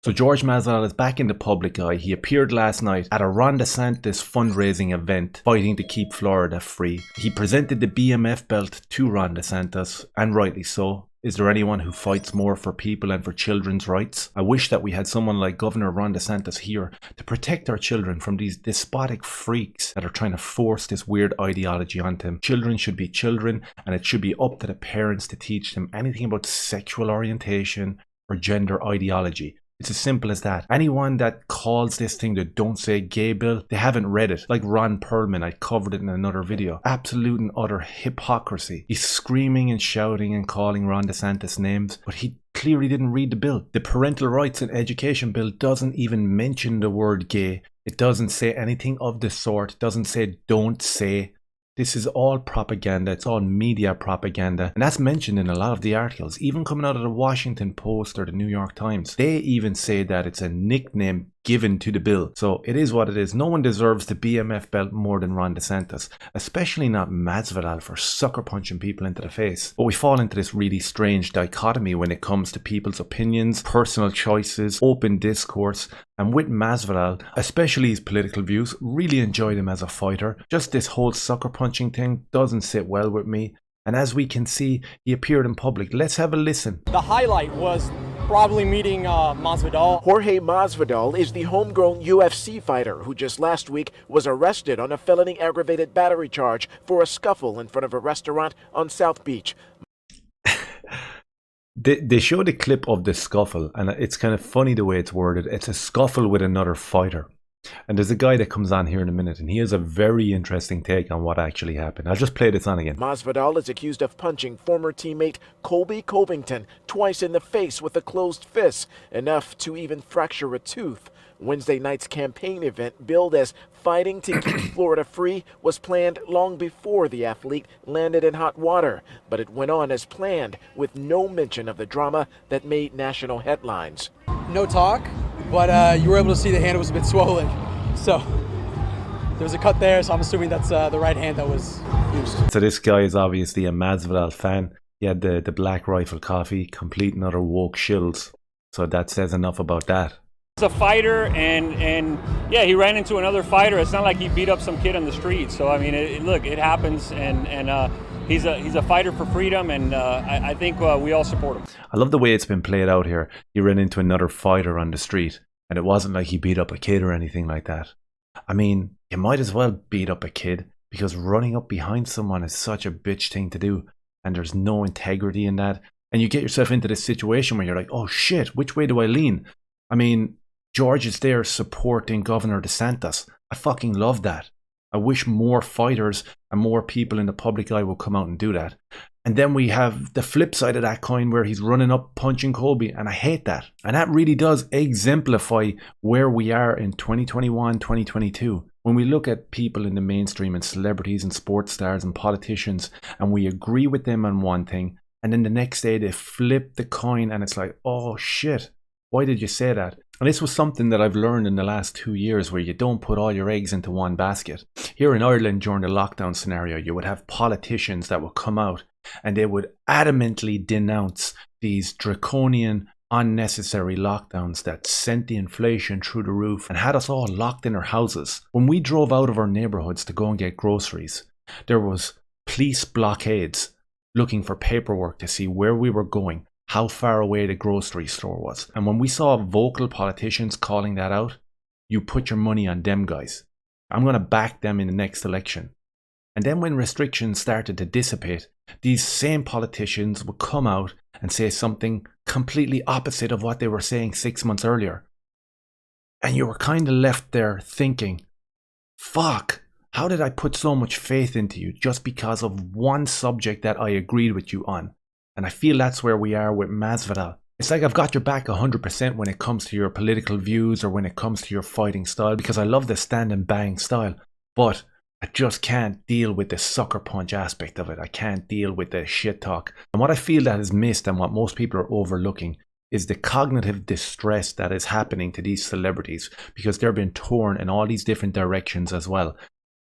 So Jorge Masvidal is back in the public eye. He appeared last night at a Ron DeSantis fundraising event fighting to keep Florida free. He presented the BMF belt to Ron DeSantis, and rightly so. Is there anyone who fights more for people and for children's rights? I wish that we had someone like Governor Ron DeSantis here to protect our children from these despotic freaks that are trying to force this weird ideology onto them. Children should be children, and it should be up to the parents to teach them anything about sexual orientation or gender ideology. It's as simple as that. Anyone that calls this thing the Don't Say Gay bill, they haven't read it. Like Ron Perlman, I covered it in another video. Absolute and utter hypocrisy. He's screaming and shouting and calling Ron DeSantis names, but he clearly didn't read the bill. The Parental Rights and Education Bill doesn't even mention the word gay. It doesn't say anything of the sort. It doesn't say don't say. This is all propaganda. It's all media propaganda. And that's mentioned in a lot of the articles, even coming out of the Washington Post or the New York Times. They even say that it's a nickname given to the bill. So it is what it is. No one deserves the BMF belt more than Ron DeSantis, especially not Masvidal for sucker punching people into the face. But we fall into this really strange dichotomy when it comes to people's opinions, personal choices, open discourse. And with Masvidal, especially his political views, really enjoyed him as a fighter. Just this whole sucker punching thing doesn't sit well with me. And as we can see, he appeared in public. Let's have a listen. The highlight was probably meeting Masvidal. Jorge Masvidal is the homegrown UFC fighter who just last week was arrested on a felony aggravated battery charge for a scuffle in front of a restaurant on South Beach. They showed a clip of the scuffle, and it's kind of funny the way it's worded. It's a scuffle with another fighter. And there's a guy that comes on here in a minute, and he has a very interesting take on what actually happened. I'll just play this on again. Masvidal is accused of punching former teammate Colby Covington twice in the face with a closed fist, enough to even fracture a tooth. Wednesday night's campaign event, billed as Fighting to Keep Florida Free, was planned long before the athlete landed in hot water, but it went on as planned, with no mention of the drama that made national headlines. No talk, but you were able to see the hand was a bit swollen. So there was a cut there, so I'm assuming that's the right hand that was used. So this guy is obviously a Masvidal fan. He had the Black Rifle coffee, complete and utter woke shills. So that says enough about that. He's a fighter, and yeah, he ran into another fighter. It's not like he beat up some kid on the street. So I mean, look, it happens, and he's a fighter for freedom, and I think we all support him. I love the way it's been played out here. He ran into another fighter on the street, and it wasn't like he beat up a kid or anything like that. I mean, you might as well beat up a kid, because running up behind someone is such a bitch thing to do, and there's no integrity in that. And you get yourself into this situation where you're like, oh shit, which way do I lean? I mean, George is there supporting Governor DeSantis. I fucking love that. I wish more fighters and more people in the public eye would come out and do that. And then we have the flip side of that coin where he's running up punching Colby, and I hate that. And that really does exemplify where we are in 2021, 2022. When we look at people in the mainstream and celebrities and sports stars and politicians, and we agree with them on one thing, and then the next day they flip the coin and it's like, oh shit, why did you say that? And this was something that I've learned in the last 2 years, where you don't put all your eggs into one basket. Here in Ireland during the lockdown scenario, you would have politicians that would come out and they would adamantly denounce these draconian, unnecessary lockdowns that sent the inflation through the roof and had us all locked in our houses. When we drove out of our neighborhoods to go and get groceries, there was police blockades looking for paperwork to see where we were going, how far away the grocery store was. And when we saw vocal politicians calling that out, you put your money on them guys. I'm going to back them in the next election. And then when restrictions started to dissipate, these same politicians would come out and say something completely opposite of what they were saying 6 months earlier. And you were kind of left there thinking, fuck, how did I put so much faith into you just because of one subject that I agreed with you on? And I feel that's where we are with Masvidal. It's like I've got your back 100% when it comes to your political views or when it comes to your fighting style, because I love the stand and bang style. But I just can't deal with the sucker punch aspect of it. I can't deal with the shit talk. And what I feel that is missed and what most people are overlooking is the cognitive distress that is happening to these celebrities, because they're being torn in all these different directions as well.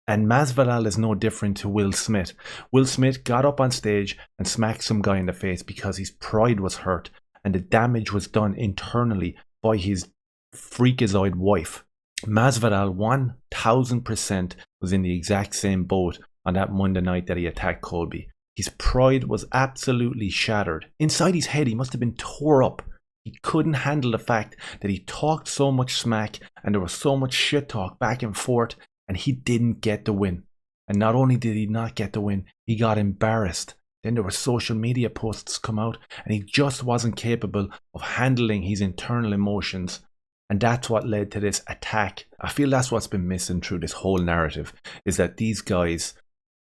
And Masvidal is no different to Will Smith. Will Smith got up on stage and smacked some guy in the face because his pride was hurt and the damage was done internally by his freakazoid wife. Masvidal 1000% was in the exact same boat on that Monday night that he attacked Colby. His pride was absolutely shattered. Inside his head, he must have been tore up. He couldn't handle the fact that he talked so much smack and there was so much shit talk back and forth, and he didn't get the win. And not only did he not get the win, he got embarrassed. Then there were social media posts come out, and he just wasn't capable of handling his internal emotions. And that's what led to this attack. I feel that's what's been missing through this whole narrative, is that these guys,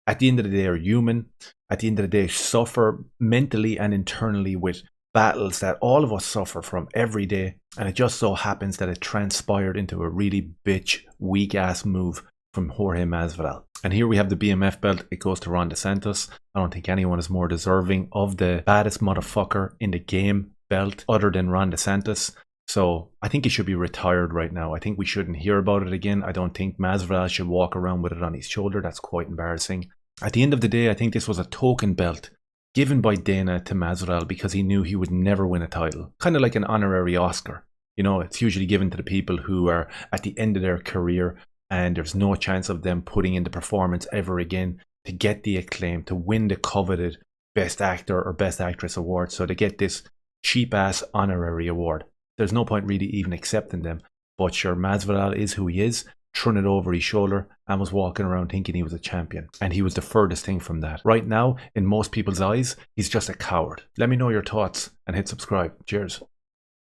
at the end of the day, are human. At the end of the day, suffer mentally and internally with battles that all of us suffer from every day. And it just so happens that it transpired into a really bitch, weak-ass move from Jorge Masvidal. And here we have the BMF belt. It goes to Ron DeSantis. I don't think anyone is more deserving of the baddest motherfucker in the game belt other than Ron DeSantis. So I think he should be retired right now. I think we shouldn't hear about it again. I don't think Masvidal should walk around with it on his shoulder. That's quite embarrassing. At the end of the day, I think this was a token belt given by Dana to Masvidal because he knew he would never win a title. Kind of like an honorary Oscar. You know, it's usually given to the people who are at the end of their career and there's no chance of them putting in the performance ever again to get the acclaim, to win the coveted Best Actor or Best Actress award. So they get this cheap-ass honorary award. There's no point really even accepting them. But sure, Masvidal is who he is, thrown it over his shoulder and was walking around thinking he was a champion. And he was the furthest thing from that. Right now, in most people's eyes, he's just a coward. Let me know your thoughts and hit subscribe. Cheers.